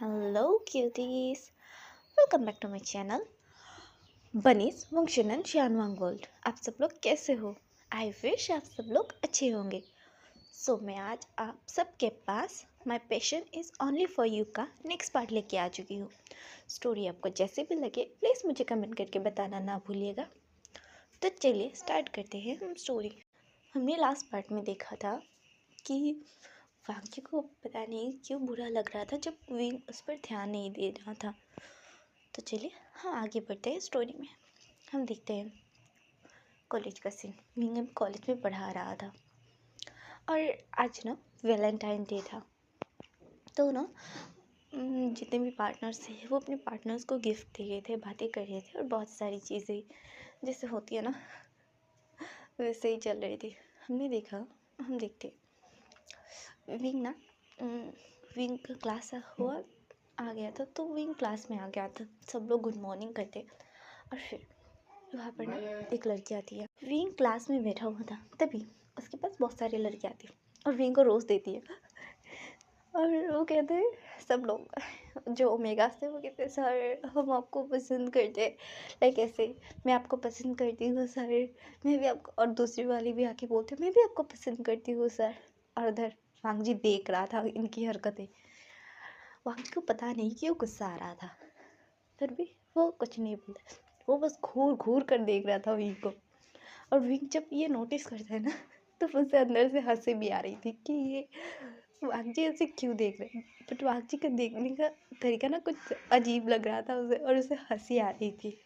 Hello cuties, welcome back to my channel bunnies वंशनन शियानवांग world. आप सब लोग कैसे हो? आई विश आप सब लोग अच्छे होंगे। मैं आज आप सबके पास my passion is only for you का नेक्स्ट पार्ट लेके आ चुकी हूँ। स्टोरी आपको जैसे भी लगे प्लीज़ मुझे कमेंट करके बताना ना भूलिएगा। तो चलिए स्टार्ट करते हैं हम स्टोरी। हमने लास्ट पार्ट में देखा था कि वांकी को पता नहीं क्यों बुरा लग रहा था जब विंग उस पर ध्यान नहीं दे रहा था। तो चलिए हम आगे बढ़ते हैं स्टोरी में। हम देखते हैं कॉलेज का सीन। विंग अब कॉलेज में पढ़ा रहा था और आज ना वैलेंटाइन डे था। तो ना जितने भी पार्टनर्स थे वो अपने पार्टनर्स को गिफ्ट दे रहे थे, बातें कर रहे थे और बहुत सारी चीज़ें जैसे होती है ना वैसे ही चल रही थी। हम देखते विंग ना विंग का क्लास हुआ आ गया था। तो विंग क्लास में आ गया था, सब लोग गुड मॉर्निंग करते और फिर वहाँ पर ना एक लड़की आती है। विंग क्लास में बैठा हुआ था, तभी उसके पास बहुत सारी लड़कियाँ आती और विंग को रोज़ देती है। और वो कहते हैं, सब लोग जो ओमेगास थे वो कहते हैं सर हम आपको पसंद करते हैं, लाइक ऐसे मैं आपको पसंद करती हूँ सर, मैं भी आपको। और दूसरी वाली भी आके बोलती मैं भी आपको पसंद करती हूँ सर। और उधर वांगजी देख रहा था इनकी हरकतें। वांगजी को पता नहीं क्यों गुस्सा आ रहा था, फिर भी वो कुछ नहीं बोलता। वो बस घूर घूर कर देख रहा था विंग को। और विंग जब ये नोटिस करता है ना तो उसे अंदर से हंसी भी आ रही थी कि ये वांगजी ऐसे क्यों देख रहे हैं। बट वांगजी का देखने का तरीका ना कुछ अजीब लग रहा था उसे, और उसे हंसी आ रही थी।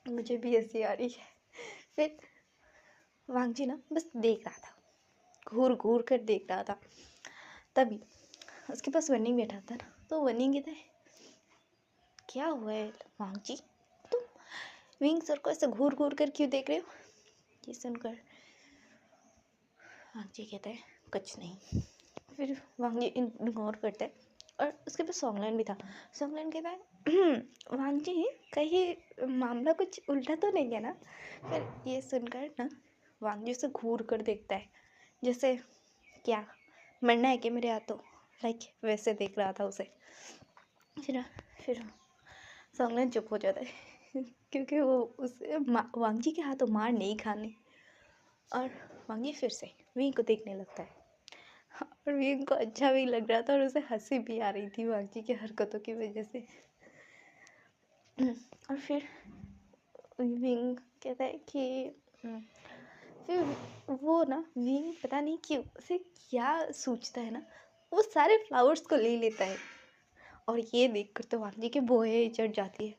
मुझे भी हंसी आ रही है। फिर वांगजी ना बस देख रहा था, घूर घूर कर देख रहा था। तभी उसके पास वनिंग बैठा था ना, तो वनिंग कहता है क्या हुआ है वांगजी, तुम विंग सर को ऐसे घूर घूर कर क्यों देख रहे हो? ये सुनकर वांगजी कहता है कुछ नहीं। फिर वांगजी इग्नोर करता है और उसके पास सॉन्गलैंड भी था। सॉन्गलैंड कहता है वांगजी कहीं मामला कुछ उल्टा तो नहीं है ना? फिर ये सुनकर ना वांगजी उसे घूर कर देखता है, जैसे क्या मरना है कि मेरे हाथों, लाइक वैसे देख रहा था उसे। फिर सॉन्गलैंड चुप हो जाता है क्योंकि वो उसे वांगजी के हाथों मार नहीं खाने। और वांगी फिर से विंग को देखने लगता है और विंग को अच्छा भी लग रहा था और उसे हंसी भी आ रही थी वांगी की हरकतों की वजह से। और फिर विंग कहता है कि फिर वो ना विंग पता नहीं क्यों उसे क्या सोचता है ना, वो सारे फ्लावर्स को ले लेता है। और ये देखकर तो वांगी के बोहे चढ़ जाती है।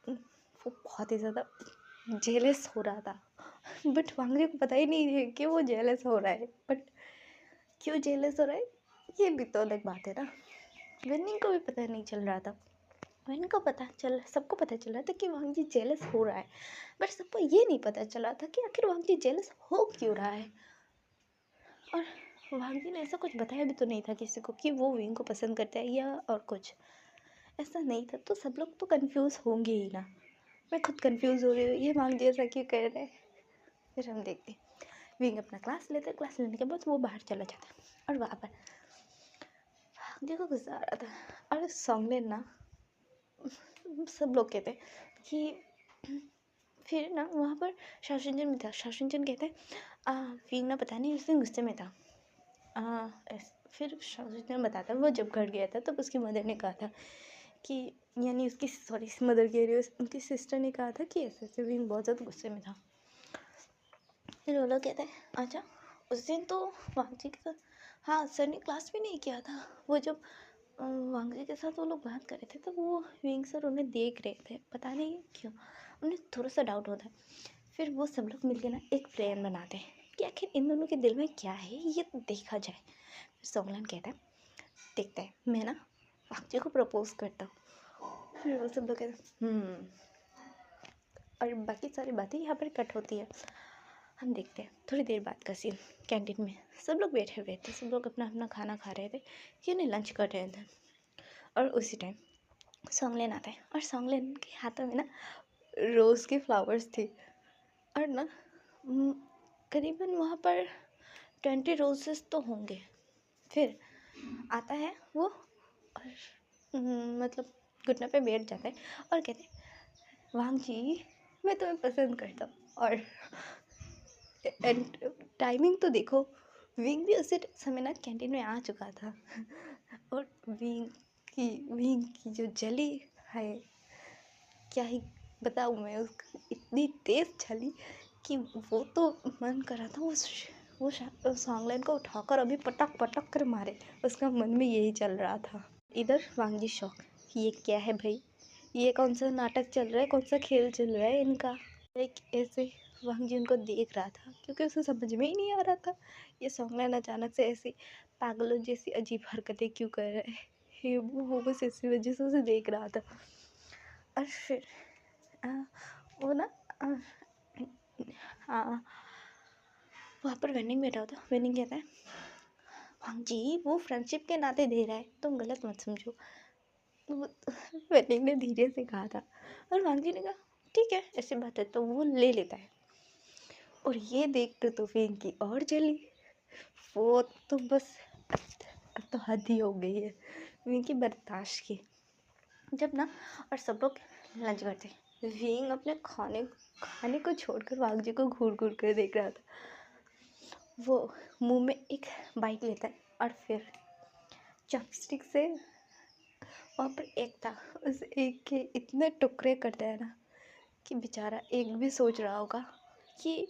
वो बहुत ही ज़्यादा जेलस हो रहा था। बट वांगजी को पता ही नहीं है कि वो जेलस हो रहा है। बट क्यों जेलस हो रहा है ये भी तो अलग बात है ना। विनिंग को भी पता नहीं चल रहा था। सबको पता चल रहा था कि वांगजी जेलस हो रहा है, बट सबको ये नहीं पता चला था कि आखिर वांगजी जेलस हो क्यों रहा है। और वांगजी ने ऐसा कुछ बताया भी तो नहीं था किसी को कि वो विंग को पसंद करता है या और कुछ ऐसा नहीं था। तो सब लोग तो कंफ्यूज होंगे ही ना। मैं खुद कंफ्यूज हो रही हूँ, ये वांगजी ऐसा क्यों कर रहा है। फिर हम देखते विंग अपना क्लास लेते, क्लास लेने के बाद वो बाहर चला जाता और वहाँ पर देखो गुस्सा आ रहा था। और सॉन्गलैंड ना सब लोग कहते कि फिर ना वहाँ पर शाओशुनजन भी था। शाओशुनजन कहते विंग ना पता नहीं उस दिन गुस्से में था। फिर शाओशुनजन बताता वो जब घर गया था तब उसकी मदर ने कहा था कि यानी उसकी मदर कह रही है, उनकी सिस्टर ने कहा था कि ऐसे ऐसे विंग बहुत ज़्यादा गुस्से में था। फिर वो लोग कहते हैं अच्छा उस दिन तो वांगजी के साथ, हाँ सर ने क्लास भी नहीं किया था। वो जब वांगजी के साथ वो लोग बात कर रहे थे तो वो विंग सर उन्हें देख रहे थे, पता नहीं क्यों उन्हें थोड़ा सा डाउट होता है। फिर वो सब लोग मिलकर ना एक प्लान बनाते हैं कि आखिर इन दोनों के दिल में क्या है ये देखा जाए। फिर सॉन्गलैंड कहता है देखते हैं मैं ना वांगजी को प्रपोज करता हूँ। फिर वो सब लोग कहते हैं और बाकी सारी बातें यहाँ पर कट होती है। हम देखते हैं थोड़ी देर बाद का सीन। कैंटीन में सब लोग बैठे हुए थे, सब लोग अपना अपना खाना खा रहे थे कि नहीं लंच कर रहे थे। और उसी टाइम सॉन्गलैंड आता है और सॉन्गलैंड के हाथों में ना रोज़ के फ्लावर्स थे। और ना करीबन वहाँ पर 20 रोजेस तो होंगे। फिर आता है वो और मतलब घुटने पे बैठ जाता है और कहते हैं वांग जी मैं तुम्हें पसंद करता हूँ। और एंड टाइमिंग तो देखो, विंग भी उसी समय ना कैंटीन में आ चुका था। और विंग की जो जली है, क्या ही बताऊँ मैं, उसकी इतनी तेज चली कि वो तो मन कर रहा था वो सॉन्ग लाइन को उठाकर अभी पटक पटक कर मारे। उसका मन में यही चल रहा था। इधर वांगी शौक, ये क्या है भाई, ये कौन सा नाटक चल रहा है, कौन सा खेल चल रहा है इनका। एक ऐसे वांगी उनको देख रहा था क्योंकि उसे समझ में ही नहीं आ रहा था ये सॉन्ग लाइन अचानक से ऐसी पागलों जैसी अजीब हरकतें क्यों कर रहे हैं। ये वो बस इसी वजह से उसे देख रहा था। और फिर वो ना वहाँ पर वेनिंग बैठा होता। वेनिंग कहता है वांग जी वो फ्रेंडशिप के नाते दे रहा है, तुम गलत मत समझो। वेनिंग ने धीरे से कहा था और वांग जी ने कहा ठीक है ऐसी बात है, तो वो ले लेता है। और ये देख कर तो वेनिंग की और जली। वो तो बस अब तो हद ही हो गई है वेनिंग की बर्दाश्त की। जब ना और सब लोग लंच करते, विंग अपने खाने को छोड़कर वांग जी को घूर घूर कर देख रहा था। वो मुंह में एक बाइट लेता है और फिर चॉपस्टिक से वहाँ पर एक था, उस एक के इतने टुकड़े करता है ना कि बेचारा एक भी सोच रहा होगा कि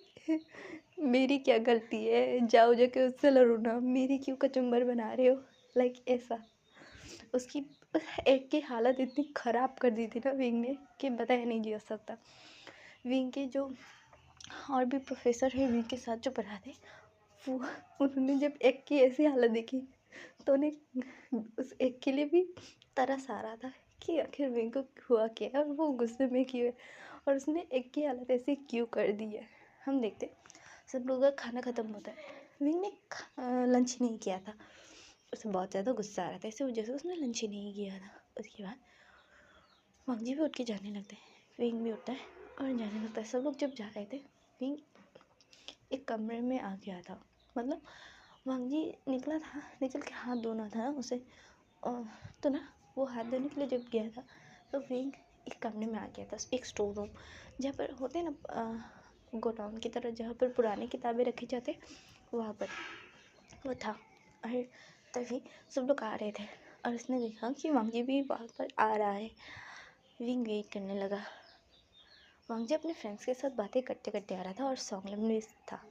मेरी क्या गलती है, जाओ जाके उससे लड़ो ना, मेरी क्यों कचुम्बर बना रहे हो। लाइक ऐसा उसकी एक की हालत इतनी ख़राब कर दी थी ना विंग ने कि बताया नहीं जा सकता। विंग के जो और भी प्रोफेसर है विंग के साथ जो पढ़ाते, वो उन्होंने जब एक की ऐसी हालत देखी तो उन्हें उस एक के लिए भी तरस आ रहा था कि आखिर विंग को हुआ क्या और वो गुस्से में क्यों है और उसने एक की हालत ऐसी क्यों कर दी है। हम देखते सब लोगों का खाना ख़त्म होता है, विंग ने लंच नहीं किया था, उसे बहुत ज़्यादा गुस्सा आ रहा था, इसी वजह से उसने लंच ही नहीं किया था। उसके बाद वांग जी भी उठ के जाने लगते हैं, विंग भी उठता है और जाने लगता है। सब लोग जब जा रहे थे विंग एक कमरे में आ गया था, मतलब वांग जी निकल के हाथ धोना था ना उसे, तो ना वो हाथ धोने के लिए जब गया था तो विंग एक कमरे में आ गया था, एक स्टोर रूम जहाँ पर होते हैं ना गोडाउन की तरह, जहाँ पर पुरानी किताबें रखी जाते, वहाँ पर वो था। और तभी सब लोग आ रहे थे और उसने देखा कि वांग जी भी वहाँ पर आ रहा है। विंग वेट करने लगा। वांग जी अपने फ्रेंड्स के साथ बातें करते करते आ रहा था और सॉन्गलम भी था।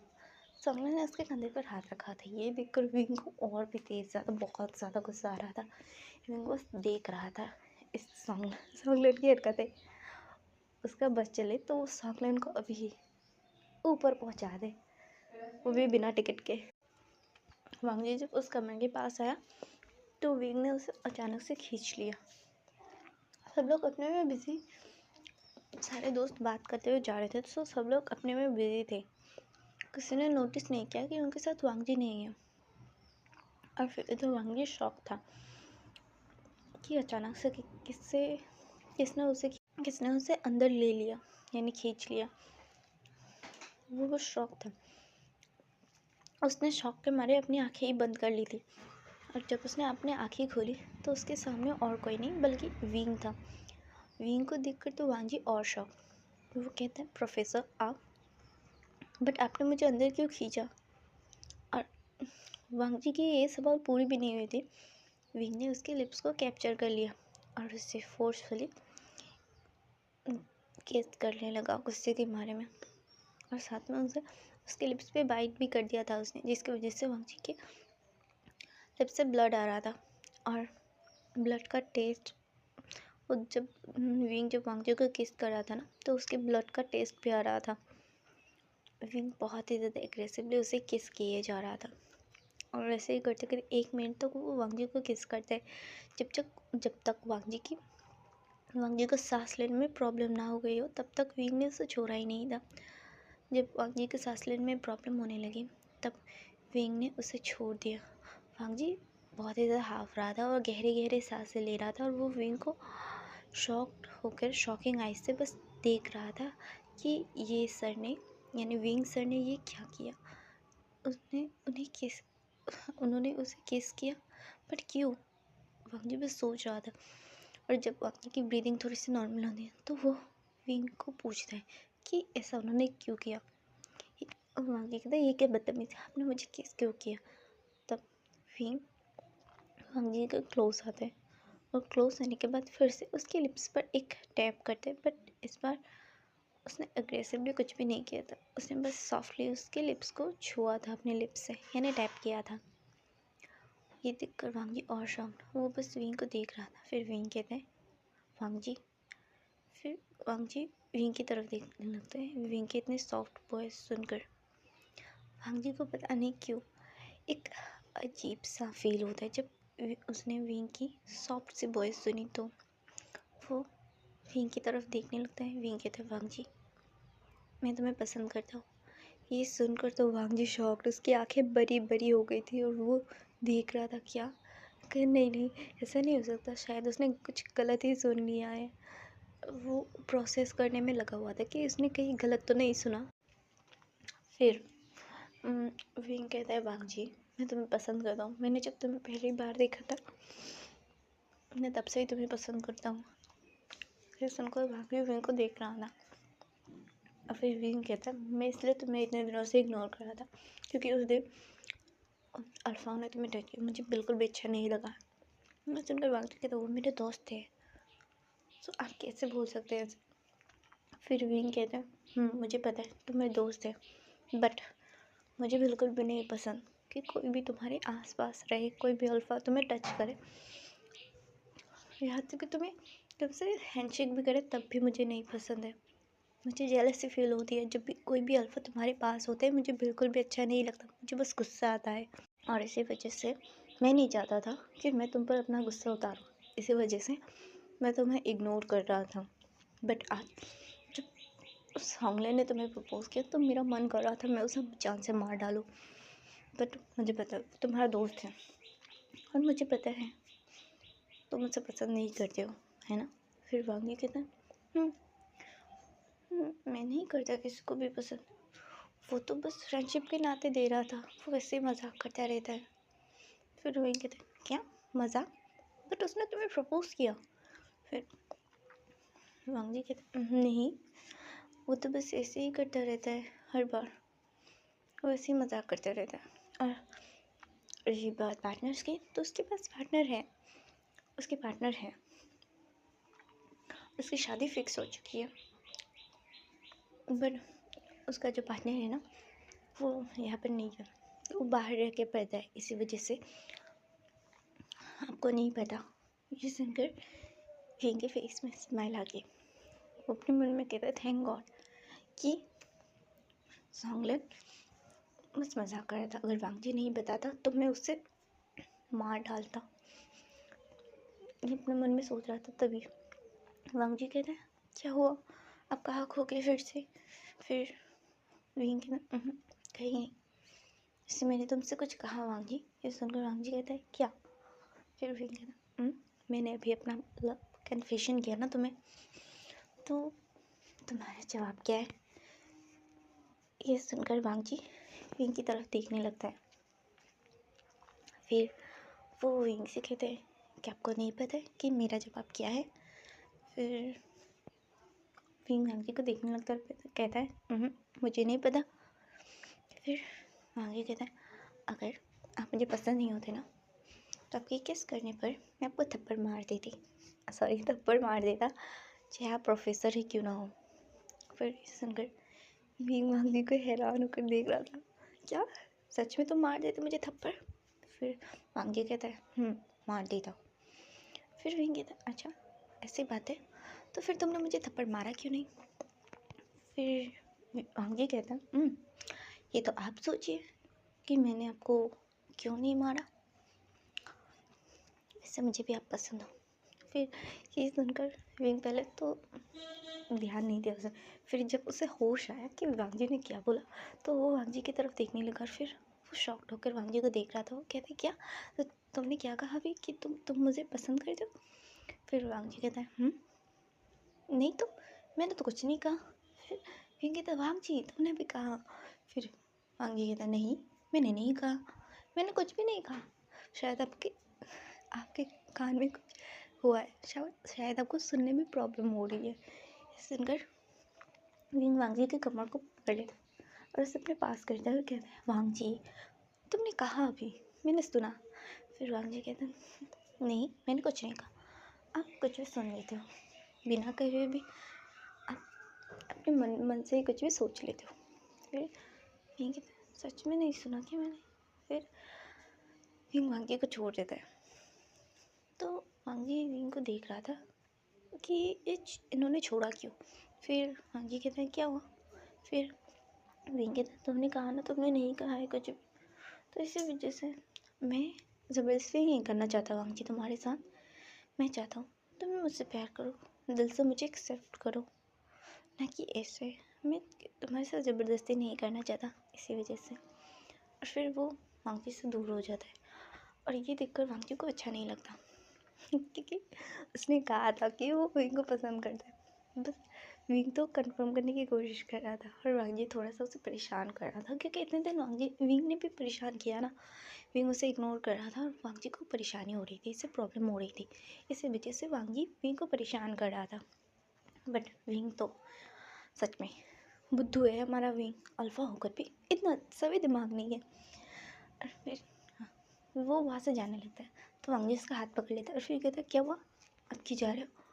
सॉन्गलम ने उसके कंधे पर हाथ रखा था। ये देखकर विंग को और भी बहुत ज़्यादा गुस्सा आ रहा था। विंग बस देख रहा था इस सॉन्गलम की हरकतें। उसका बस चले तो वो सॉन्गलम को अभी ऊपर पहुंचा दे, वो भी बिना टिकट के। वांग जी जब उस कमरे के पास आया तो विंग ने उसे अचानक से खींच लिया। सब लोग अपने में बिजी, सारे दोस्त बात करते हुए जा रहे थे तो सब लोग अपने में बिजी थे। किसी ने नोटिस नहीं किया कि उनके साथ वांग जी नहीं है। और फिर इधर वांग जी शॉक था कि अचानक से किसने उसे अंदर ले लिया, यानी खींच लिया। वो बस शॉक था। उसने शॉक के मारे अपनी आंखें ही बंद कर ली थी और जब उसने अपनी आंखें खोली तो उसके सामने और कोई नहीं बल्कि विंग था। विंग को देखकर तो वांग जी और शॉक। वो कहता है प्रोफेसर आप, बट आपने मुझे अंदर क्यों खींचा। और वांग जी की ये सवाल पूरी भी नहीं हुई थी, विंग ने उसके लिप्स को कैप्चर कर लिया और उससे फोर्सफुली किस करने लगा गुस्से के मारे में। और साथ में उसके लिप्स पे बाइट भी कर दिया था उसने, जिसकी वजह से वांग जी के लिप्स से ब्लड आ रहा था। और ब्लड का टेस्ट, वो जब वांग जी को किस कर रहा था ना तो उसके ब्लड का टेस्ट भी आ रहा था। विंग बहुत ही ज़्यादा एग्रेसिवली उसे किस किए जा रहा था और ऐसे ही करते करते 1 मिनट तक वो वांग जी को किस करता है, जब तक वांग जी को सांस लेने में प्रॉब्लम ना हो गई हो तब तक विंग ने उसे छोड़ा ही नहीं था। जब वांग जी को सांस लेने में प्रॉब्लम होने लगी तब विंग ने उसे छोड़ दिया। वांग जी बहुत ही ज़्यादा हाफ रहा था और गहरे गहरे सांसें ले रहा था और वो विंग को शॉक्ड होकर शॉकिंग आइज से बस देख रहा था कि ये सर ने, यानी विंग सर ने ये क्या किया। उन्होंने उसे किस किया, बट क्यों। वांग जी बस सोच रहा था। और जब वांग जी की ब्रीदिंग थोड़ी सी नॉर्मल होती है तो वो विंग को पूछता है कि ऐसा उन्होंने क्यों किया। और वांग जी कहता है ये क्या बदतमीजी, आपने मुझे किस क्यों किया। तब विंग वांग जी के क्लोज आते हैं और क्लोज आने के बाद फिर से उसके लिप्स पर एक टैप करते हैं, बट इस बार उसने अग्रेसिवली कुछ भी नहीं किया था, उसने बस सॉफ्टली उसके लिप्स को छुआ था अपने लिप्स से, यानी टैप किया था। ये देखकर वांग जी और शॉक्ड, वो बस विंग को देख रहा था। फिर विंग कहते हैं वांग जी, फिर वांग जी विंग की तरफ देखने लगते हैं। विंग के इतने सॉफ्ट वॉइस सुनकर वांग जी को पता नहीं क्यों एक अजीब सा फील होता है। जब उसने विंग की सॉफ्ट सी वॉइस सुनी तो वो विंग की तरफ देखने लगता है। विंग कहते हैं वांग जी, मैं तुम्हें पसंद करता हूँ। ये सुनकर तो वांग जी शॉक्ड, उसकी आंखें बड़ी बड़ी हो गई थी और वो देख रहा था क्या, कि नहीं नहीं ऐसा नहीं हो सकता, शायद उसने कुछ गलत ही सुन लिया है। वो प्रोसेस करने में लगा हुआ था कि उसने कहीं गलत तो नहीं सुना। फिर विंग कहता है वांग जी, मैं तुम्हें पसंद करता हूँ, मैंने जब तुम्हें पहली बार देखा था मैं तब से ही तुम्हें पसंद करता हूँ। फिर सुनकर वांग जी विंग को देख रहा था। और फिर विंग कहता है मैं इसलिए तुम्हें इतने दिनों से इग्नोर कर रहा था क्योंकि उस दिन अल्फा ने तुम्हें टच किया, मुझे बिल्कुल भी अच्छा नहीं लगा। मैं सुनकर वांग जी कहता वो मेरे दोस्त थे, तो आप कैसे भूल सकते हैं। फिर विंग कहते हैं मुझे पता है तुम मेरे दोस्त है, बट मुझे बिल्कुल भी नहीं पसंद कि कोई भी तुम्हारे आसपास रहे, कोई भी अल्फा तुम्हें टच करे, यहाँ तक कि तुम्हें तुमसे हैंडशेक भी करे तब भी मुझे नहीं पसंद है। मुझे जेलसी फील होती है जब भी कोई भी अल्फा तुम्हारे पास होते हैं, मुझे बिल्कुल भी अच्छा नहीं लगता, मुझे बस गुस्सा आता है। और इसी वजह से मैं नहीं चाहता था कि मैं तुम पर अपना गुस्सा उतारूँ, इसी वजह से मैं तुम्हें इग्नोर कर रहा था। बट आज जब उस हमले ने तुम्हें प्रपोज किया तो मेरा मन कर रहा था मैं उसे जान से मार डालूँ, बट मुझे पता तुम्हारा दोस्त है और मुझे पता है तुम मुझसे पसंद नहीं करते हो, है ना। फिर वांगी कहता है मैं नहीं करता किसी को भी पसंद, वो तो बस फ्रेंडशिप के नाते दे रहा था, वो वैसे ही मजाक करता रहता है। फिर वही कहते हैं क्या मजाक, बट उसने तुम्हें प्रपोज किया। फिर वांगी कहते नहीं, वो तो बस ऐसे ही करता रहता है, हर बार वो ऐसे ही मजाक करता रहता है। और रही बात पार्टनर्स की, तो उसके पास पार्टनर है, उसके पार्टनर है, उसकी शादी फिक्स हो चुकी है, बट उसका जो पार्टनर है ना वो यहाँ पर नहीं है, वो बाहर रह के पड़ता है, इसी वजह से आपको नहीं पता। ये सुनकर विंग के फेस में स्माइल आ गई, वो अपने मन में कहता है थैंक गॉड कि सॉन्गलन बस मजाक कर रहा था, अगर वांग जी नहीं बताता तो मैं उससे मार डालता। ये अपने मन में सोच रहा था, तभी वांग जी कहते हैं क्या हुआ, आप कहाँ खो गए फिर से। फिर विंग कहता कहीं नहीं, इससे मैंने तुमसे कुछ कहा वांग जी। ये सुनकर वांग जी कहता है क्या। फिर विंग कहता मैंने अभी अपना कन्फेशन किया ना तुम्हें, तो तुम्हारा जवाब क्या है। ये सुनकर वांग जी विंग की तरफ देखने लगता है। फिर वो विंग से कहते हैं कि आपको नहीं पता है कि मेरा जवाब क्या है। फिर विंग वांग जी को देखने लगता है, कहता है मुझे नहीं पता। फिर वांग जी कहता है अगर आप मुझे पसंद नहीं होते ना तो आपकी किस करने पर मैं आपको थप्पड़ मार देती, सॉरी थप्पड़ मार देता, चाहे आप प्रोफेसर ही क्यों ना हो। फिर सुनकर विंग वांग जी को हैरान होकर देख रहा था, क्या सच में तुम मार देते मुझे थप्पड़। फिर वांग जी कहता है मार देता। फिर विंग कहता है अच्छा ऐसी बात है, तो फिर तुमने मुझे थप्पड़ मारा क्यों नहीं। फिर वांग जी कहता है ये तो आप सोचिए कि मैंने आपको क्यों नहीं मारा, वैसे मुझे भी आप पसंद हो। फिर ये सुनकर विंग पहले तो ध्यान नहीं दिया उसे, फिर जब उसे होश आया कि वांग जी ने क्या बोला तो वो वांग जी की तरफ देखने लगा। फिर वो शॉक्ड होकर वांग जी को देख रहा था, वो कहते क्या तो तुमने क्या कहा अभी कि तुम मुझे पसंद करते हो। फिर वांग जी कहता है नहीं तो मैंने तो कुछ नहीं कहा। फिर विंग कहता वांग जी तुमने भी कहा। फिर वांग जी कहता नहीं मैंने नहीं कहा, मैंने कुछ भी नहीं कहा, शायद आपके आपके कान में कुछ हुआ है, शायद आपको सुनने में प्रॉब्लम हो रही है। ये सुनकर विंग वांग जी की कमर को पकड़ लेता और उसे अपने पास करता हुए कहता है, वांग जी तुमने कहा अभी, मैंने सुना। फिर वांग जी कहते हैं, नहीं मैंने कुछ नहीं कहा, आप कुछ भी सुन लेते हो, बिना कहे हुए भी आप अपने मन से ही कुछ भी सोच लेते हो। फिर विंग कहते हैं, सच में नहीं सुना क्या मैंने। फिर विंग वांग जी को छोड़ देता है। तो वांग जी विंग को देख रहा था कि इन्होंने छोड़ा क्यों। फिर वांग जी कहते हैं, क्या हुआ। फिर विंग कहते हैं, तुमने कहा ना तुमने नहीं कहा है कुछ भी, तो इसी वजह से मैं ज़बरदस्ती नहीं करना चाहता वांग जी तुम्हारे साथ। मैं चाहता हूँ तुम मुझसे प्यार करो, दिल से मुझे एक्सेप्ट करो, ना कि ऐसे। मैं तुम्हारे साथ ज़बरदस्ती नहीं करना चाहता, इसी वजह से। और फिर वो वांग जी से दूर हो जाता है और ये देखकर वांग जी को अच्छा नहीं लगता क्योंकि उसने कहा था कि वो विंग को पसंद करता है। बस विंग तो कंफर्म करने की कोशिश कर रहा था और वांग जी थोड़ा सा उसे परेशान कर रहा था, क्योंकि इतने दिन विंग ने भी परेशान किया ना। विंग उसे इग्नोर कर रहा था और वांग जी को परेशानी हो रही थी, इससे प्रॉब्लम हो रही थी। इसी वजह से वांग जी विंग को परेशान कर रहा था। बट विंग तो सच में बुद्धू है हमारा विंग, अल्फ़ा होकर भी इतना सभी दिमाग नहीं है। और फिर वो वहाँ से जाने लगता है तो वांग जी उसका हाथ पकड़ लेता है और फिर कहता है, क्या हुआ, अब क्यों जा रहे हो।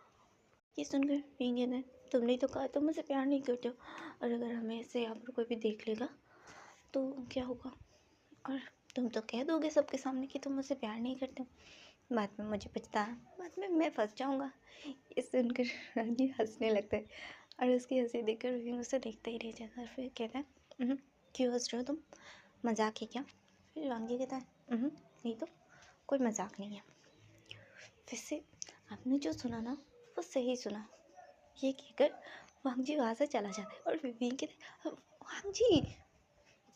ये सुनकर विंग कहता है, तुमने तो कहा तुम मुझसे प्यार नहीं करते हो, और अगर हमें ऐसे यहाँ पर कोई भी देख लेगा तो क्या होगा, और तुम तो कह दोगे सबके सामने कि तुम मुझसे प्यार नहीं करते हो, बाद में मुझे पछताना, बाद में मैं फंस जाऊँगा। ये सुनकर रानी हंसने लगता है और उसकी हंसी देखकर विंग उसे देखता ही रह जाता है। फिर कहता है, क्यों हंस रहे हो तुम, मजाक है क्या। फिर वांग जी कहता है, नहीं तो कोई मजाक नहीं है। फिर से आपने जो सुना ना वो सही सुना। ये कहकर वांग जी वहाँ से चला जाता है और विंग कहते हैं, वांग जी।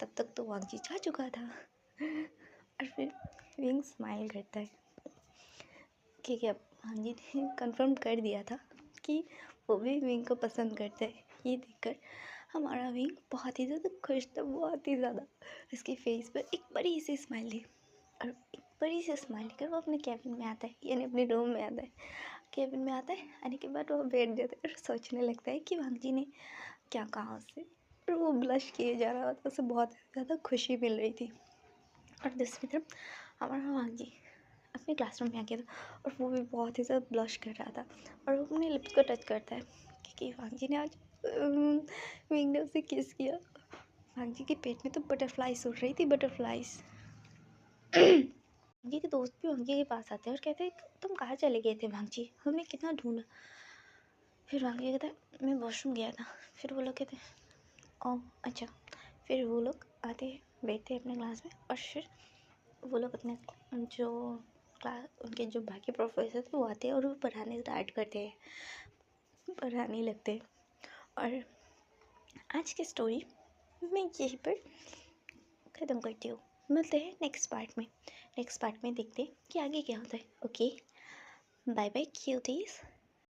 तब तक तो वांग जी जा चुका था और फिर विंग स्माइल करता है कि अब वांग जी ने कंफर्म कर दिया था कि वो भी विंग को पसंद करता है। ये देखकर हमारा विंग बहुत ही ज़्यादा खुश था, बहुत ही ज़्यादा। उसके फेस पर एक बड़ी सी स्माइल थी और एक बड़ी सी स्माइल लेकर वो अपने कैबिन में आता है, यानी अपने रूम में आता है। कैबिन में आता है, आने के बाद वो बैठ जाता है और सोचने लगता है कि वांग जी ने क्या कहा उससे, और वो ब्लश किए जा रहा था, उसे बहुत ज़्यादा खुशी मिल रही थी। और दूसरी तरफ हमारा वांग जी अपने क्लासरूम में आ गया था और वो भी बहुत ही ज़्यादा ब्लश कर रहा था और वो अपने लिप्स को टच करता है क्योंकि वांग जी ने आज विंग ने उसे किस किया। वांग जी के पेट में तो बटरफ्लाइज उड़ रही थी, बटरफ्लाइज। वांग जी के दोस्त भी वांग जी के पास आते हैं और कहते हैं, तुम कहाँ चले गए थे वांग जी, हमने कितना ढूंढा। फिर वांग जी कहता है, मैं वॉशरूम गया था। फिर वो लोग कहते हैं, ओह अच्छा। फिर वो लोग आते बैठते हैं अपने क्लास में और फिर वो लोग अपने जो क्लास उनके जो बाकी प्रोफेसर थे वो आते हैं और वो पढ़ाने स्टार्ट करते हैं, पढ़ाने लगते हैं। और आज की स्टोरी मैं यहीं पर ख़त्म करती हूँ। मिलते हैं नेक्स्ट पार्ट में। नेक्स्ट पार्ट में देखते हैं कि आगे क्या होता है। Okay, bye bye cuties.